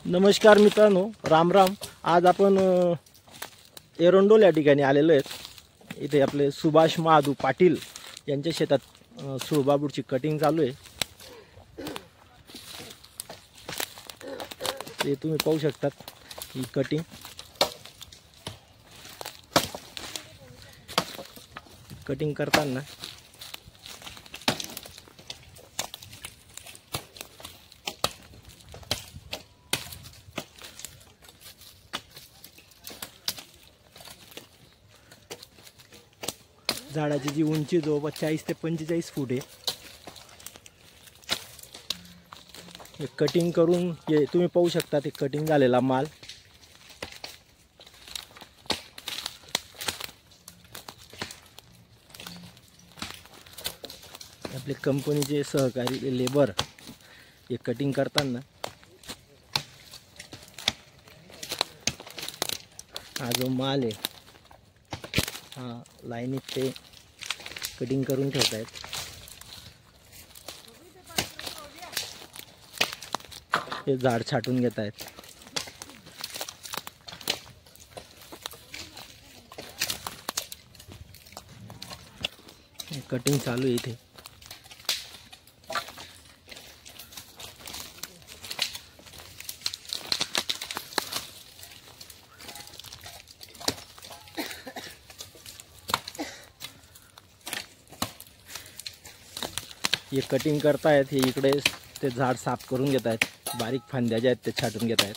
नमस्कार मित्रांनो, राम राम। आज आपण एरंडोल या ठिकाणी आलेलो आहेत। इथे आपले सुभाष महादू पाटील यांच्या शेतात सुळबाबूडची कटिंग चालू आहे। ते तुम्ही पाहू शकतात ही कटिंग। कटिंग करताना झाडाची जी उंची जवळपास 40 ते 45 फूट आहे। हे कटिंग करून हे तुम्ही पाहू शकता, ते कटिंग झालेला माल। आपले कंपनीचे सहकारी लेबर हे कटिंग करताना हा जो माल आहे हा लाईनीत ते कटिंग करून ठेवत आहेत। हे झाड छाटून घेत आहेत। कटिंग चालू आहे इथे। ये कटिंग करतायत, हे इकडे ते झाड साफ करून घेत आहेत। बारीक फांद्या ज्या आहेत ते छाटून घेत आहेत।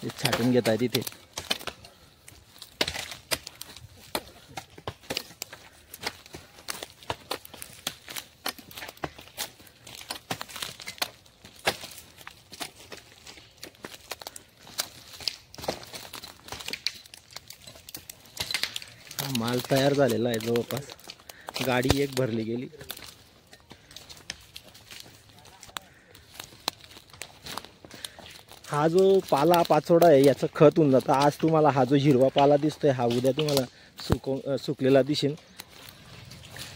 ते छाटून घेत आहेत इथे। माल तयार झालेला आहे। जवळपास गाडी एक भरली गेली। हा जो पाला पाचोडा आहे याचं खत होऊन जातं। आज तुम्हाला हा जो हिरवा पाला दिसतोय हा उद्या तुम्हाला सुकलेला दिसेल।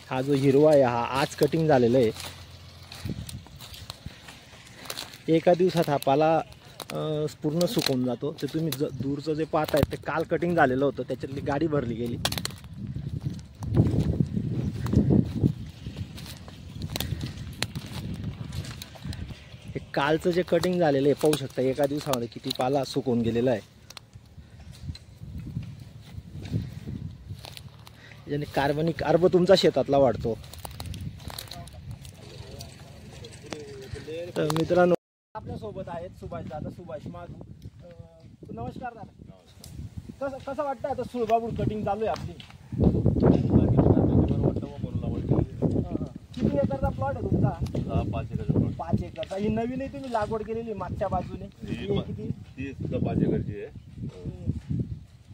हा जो हिरवा आहे हा आज कटिंग झालेला आहे। एका दिवसात हा पाला पूर्ण सुकून जातो। ते तुम्ही दूरचं जे पाहताय ते काल कटिंग झालेलं होतं, त्याच्यातली गाडी भरली गेली। हे कालचं जे कटिंग झालेलं आहे पाहू शकता, एका दिवसामध्ये किती पाला सुकून गेलेला आहे। याने कार्बनिक अर्ब तुमचा शेतातला वाढतो। तर मित्रांनो, आपल्या सोबत आहेत सुभाष दादा, सुभाष महादू। नमस्कार दादा। कसं वाटतं आता सुळबाबूड कटिंग चालू आहे आपली? किती एकरचा प्लॉट आहे तुमचा? 5 एकरचा। 5 एकरचा। ही नवीन तुम्ही लागवड केलेली मागच्या बाजूने किती? 5 एकरची आहे।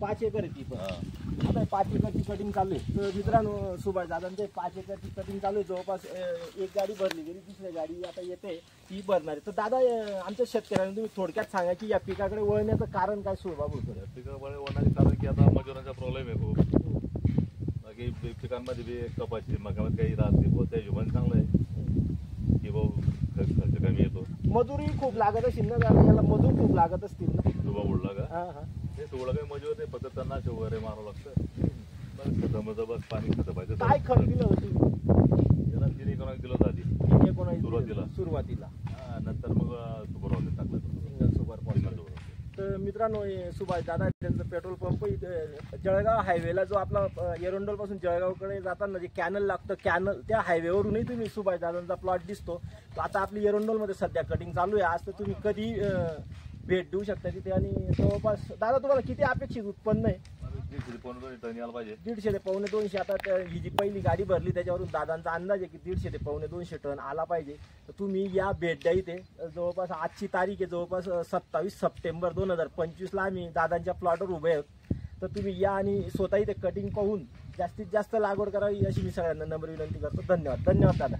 5 एकर आहे ती पण। आता 5 एकरची कटिंग चालू आहे। तर मित्रांनो, सुभाष दादांचे 5 एकरची कटिंग चालू आहे। जवळपास एक गाडी भरली गेली, दुसरी गाडी आता येते, ती भरणार आहे। तर दादा, आमच्या शेतकऱ्यांना तुम्ही थोडक्यात सांगा की या पिकाकडे वळण्याचं कारण काय सुळबाबूडकडे? पिकाकडे वळण्याचे कारण की आता मजुरांचा प्रॉब्लेम आहे खूप। बाकी पिकांमध्ये बी कपाशी मकामध्ये काही राहते, त्या हिशोबाने चांगलं आहे की भाऊ खर्च कमी येतो। मजुरी खूप लागत असेल ना याला? मजूर खूप लागत असतील ना सुळबाबूडला का? हा हा। ते सुळला काही मजूर नाही, फक्त त्यांना वगैरे मारावं लागतं। बस खतामध्ये बस पाणी खतं पाहिजे। काय खत दिलं होतं त्याला 3 एकर दिलं होतं आधी सुरुवातीला। नंतर मग सुपर ऑर्डर टाकलं, सुपर पॉलिमर। तर मित्रांनो, हे सुभाष दादा त्यांचं पेट्रोल पंप जळगाव हायवेला, जो आपला एरंडोल पासून जळगावकडे जाताना जे कॅनल लागतं, कॅनल त्या हायवेवरूनही तुम्ही सुभाष दादांचा प्लॉट दिसतो। आता आपली एरंडोलमध्ये सध्या कटिंग चालू आहे। आज तर तुम्ही कधी भेट देऊ शकता तिथे। आणि जवळपास दादा तुम्हाला किती अपेक्षित उत्पन्न आहे? 150 ते 200 टन यायला पाहिजे। 150 ते 250। आता ही जी पहिली गाडी भरली त्याच्यावरून दादांचा अंदाज आहे की 150 ते 250 टन आला पाहिजे। तर तुम्ही या भेट द्या इथे। जवळपास आजची तारीख आहे जवळपास 27 सप्टेंबर 2025ला आम्ही दादांच्या प्लॉटवर उभे आहोत। तर तुम्ही या आणि स्वतः इथे कटिंग पाहून जास्तीत जास्त लागवड करावी अशी मी सगळ्यांना नम्र विनंती करतो। धन्यवाद। धन्यवाद दादा।